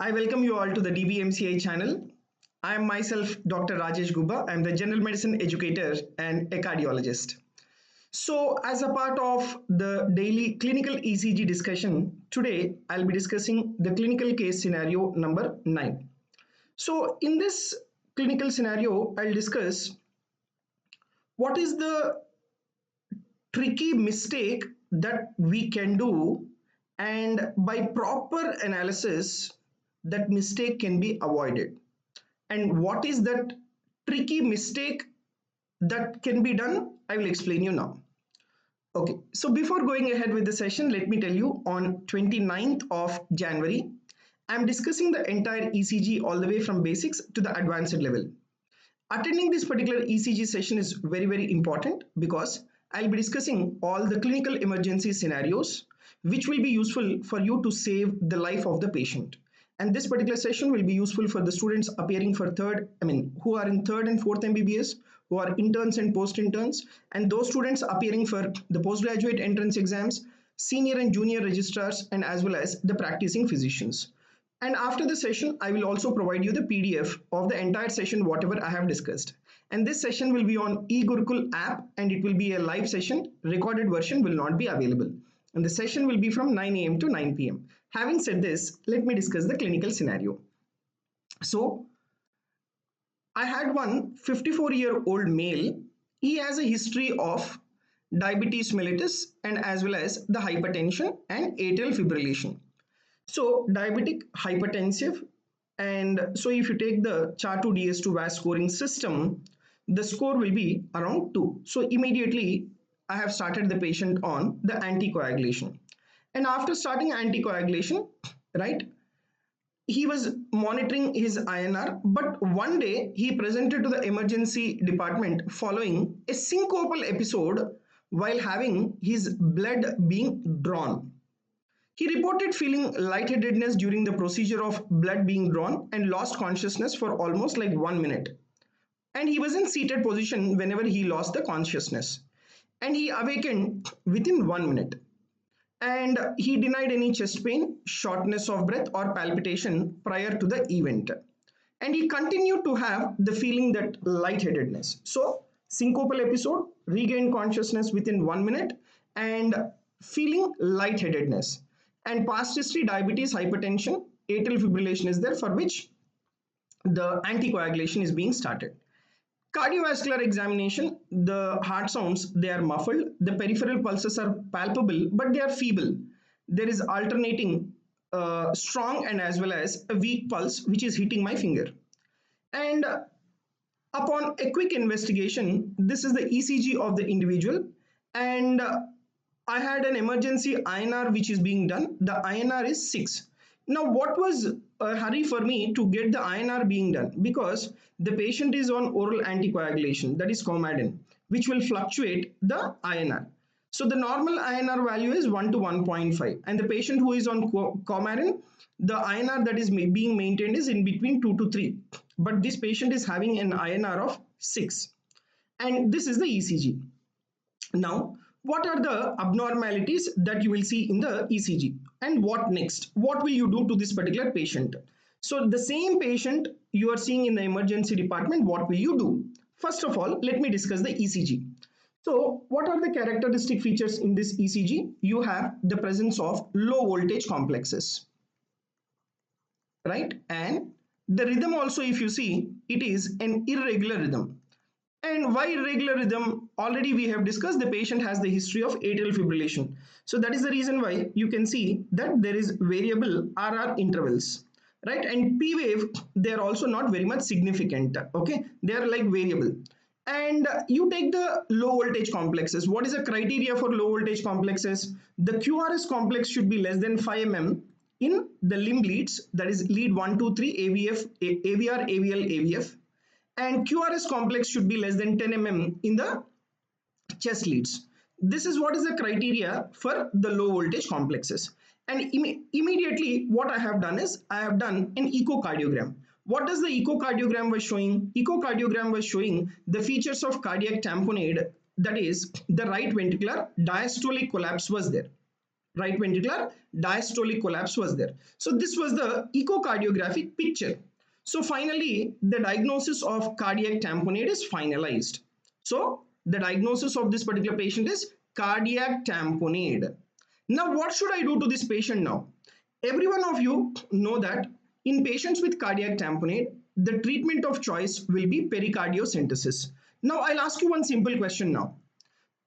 I welcome you all to the DBMCI channel. I am myself Dr. Rajesh Gubba. I am the general medicine educator and a cardiologist. So, as a part of the daily clinical ECG discussion, today I'll be discussing the clinical case scenario number 9. So, in this clinical scenario, I'll discuss what is the tricky mistake that we can do, and by proper analysis that mistake can be avoided, and what is that tricky mistake that can be done, I will explain you now. Okay, so before going ahead with the session, let me tell you, on 29th of January I'm discussing the entire ECG all the way from basics to the advanced level. Attending this particular ECG session is very important because I'll be discussing all the clinical emergency scenarios which will be useful for you to save the life of the patient. And this particular session will be useful for the students appearing for who are in third and fourth MBBS, who are interns and post-interns, and those students appearing for the postgraduate entrance exams, senior and junior registrars, and as well as the practicing physicians. And after the session, I will also provide you the PDF of the entire session, whatever I have discussed. And this session will be on eGurukul app, and it will be a live session. Recorded version will not be available. And the session will be from 9 a.m. to 9 p.m. Having said this, let me discuss the clinical scenario. So, I had one 54-year-old male. He has a history of diabetes mellitus and as well as the hypertension and atrial fibrillation. So diabetic, hypertensive, and so if you take the CHA2DS2 VAS scoring system, the score will be around 2. So immediately I have started the patient on the anticoagulation. And after starting anticoagulation, right, he was monitoring his INR, but one day he presented to the emergency department following a syncopal episode while having his blood being drawn. He reported feeling lightheadedness during the procedure of blood being drawn and lost consciousness for almost like 1 minute. And he was in seated position whenever he lost the consciousness. And he awakened within 1 minute. And he denied any chest pain, shortness of breath or palpitation prior to the event. And he continued to have the feeling that lightheadedness. So syncopal episode, regained consciousness within 1 minute and feeling lightheadedness. And past history, diabetes, hypertension, atrial fibrillation is there, for which the anticoagulation is being started. Cardiovascular examination, the heart sounds, they are muffled. The peripheral pulses are palpable, but they are feeble. There is alternating strong and as well as a weak pulse, which is hitting my finger. And upon a quick investigation, this is the ECG of the individual. And I had an emergency INR which is being done. The INR is 6. Now, what was a hurry for me to get the INR being done? Because the patient is on oral anticoagulation, that is Coumadin, which will fluctuate the INR. So the normal INR value is 1 to 1.5. And the patient who is on Coumadin, the INR that is being maintained is in between 2 to 3. But this patient is having an INR of 6. And this is the ECG. Now, what are the abnormalities that you will see in the ECG, and what next? What will you do to this particular patient? So the same patient you are seeing in the emergency department, what will you do? First of all, let me discuss the ECG. So what are the characteristic features in this ECG? You have the presence of low voltage complexes, right? And the rhythm also, if you see, it is an irregular rhythm. And why irregular rhythm? Already we have discussed, the patient has the history of atrial fibrillation. So that is the reason why you can see that there is variable RR intervals, right? And P wave, they are also not very much significant, okay? They are like variable. And you take the low voltage complexes. What is the criteria for low voltage complexes? The QRS complex should be less than 5 mm in the limb leads, that is lead 1, 2, 3, AVF, AVR, AVL, AVF. And QRS complex should be less than 10 mm in the chest leads. This is what is the criteria for the low voltage complexes. And immediately what I have done is I have done an echocardiogram. What does the echocardiogram was showing? Echocardiogram was showing the features of cardiac tamponade, that is the right ventricular diastolic collapse was there. right ventricular diastolic collapse was there. So this was the echocardiographic picture. So finally, the diagnosis of cardiac tamponade is finalized. So the diagnosis of this particular patient is cardiac tamponade. Now, what should I do to this patient now? Every one of you know that in patients with cardiac tamponade, the treatment of choice will be pericardiocentesis. Now, I'll ask you one simple question now.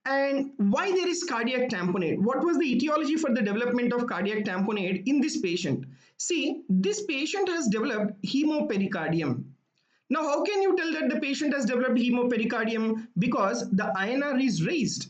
And why there is cardiac tamponade? What was the etiology for the development of cardiac tamponade in this patient? See, this patient has developed hemopericardium. Now, how can you tell that the patient has developed hemopericardium? Because the INR is raised,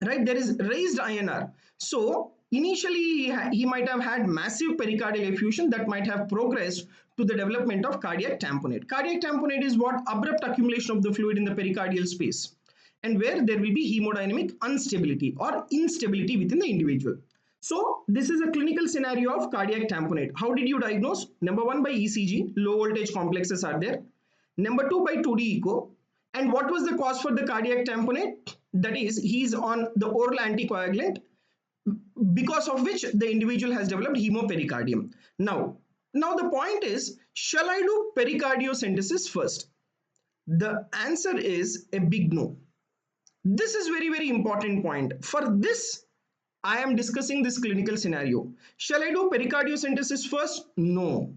right? There is raised INR. So, initially, he might have had massive pericardial effusion that might have progressed to the development of cardiac tamponade. Cardiac tamponade is what? Abrupt accumulation of the fluid in the pericardial space, and where there will be hemodynamic instability or instability within the individual. So this is a clinical scenario of cardiac tamponade. How did you diagnose? Number one, by ECG, low voltage complexes are there. Number two, by 2D echo. And what was the cause for the cardiac tamponade? That is, he is on the oral anticoagulant, because of which the individual has developed hemopericardium. Now the point is, shall I do pericardiocentesis first? The answer is a big no. This is very important point. For this, I am discussing this clinical scenario. Shall I do pericardiocentesis first? No.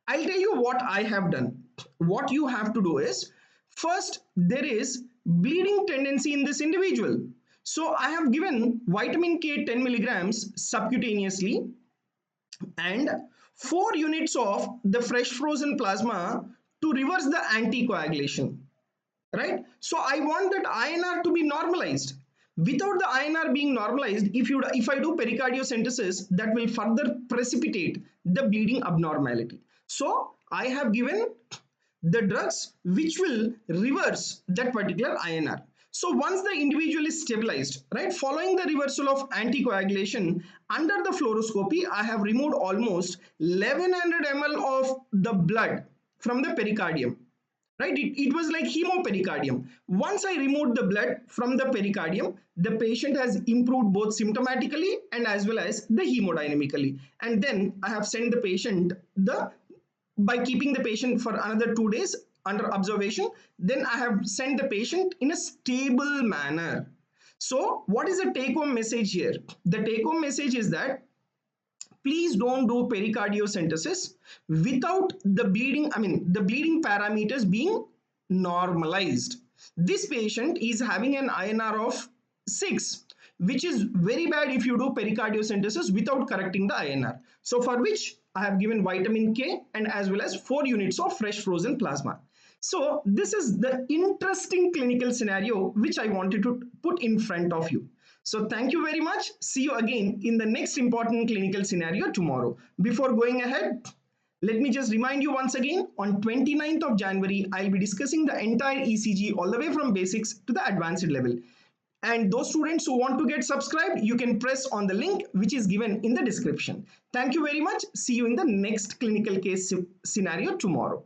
I'll tell you what I have done. What you have to do is, first, there is bleeding tendency in this individual. So I have given vitamin K 10 milligrams subcutaneously and 4 units of the fresh frozen plasma to reverse the anticoagulation, right? So I want that INR to be normalized. Without the INR being normalized, if I do pericardiocentesis, that will further precipitate the bleeding abnormality. So I have given the drugs which will reverse that particular INR. So once the individual is stabilized, right, following the reversal of anticoagulation, under the fluoroscopy, I have removed almost 1100 ml of the blood from the pericardium. Right, it was like hemopericardium. Once I removed the blood from the pericardium, the patient has improved both symptomatically and as well as the hemodynamically. And then I have sent the patient by keeping the patient for another 2 days under observation, then I have sent the patient in a stable manner. So what is the take home message here? The take home message is that please don't do pericardiocentesis without the bleeding parameters being normalized. This patient is having an INR of 6, which is very bad if you do pericardiocentesis without correcting the INR. So for which I have given vitamin K and as well as 4 units of fresh frozen plasma. So this is the interesting clinical scenario which I wanted to put in front of you. So thank you very much. See you again in the next important clinical scenario tomorrow. Before going ahead, let me just remind you once again, on 29th of January, I'll be discussing the entire ECG all the way from basics to the advanced level. And those students who want to get subscribed, you can press on the link which is given in the description. Thank you very much. See you in the next clinical case scenario tomorrow.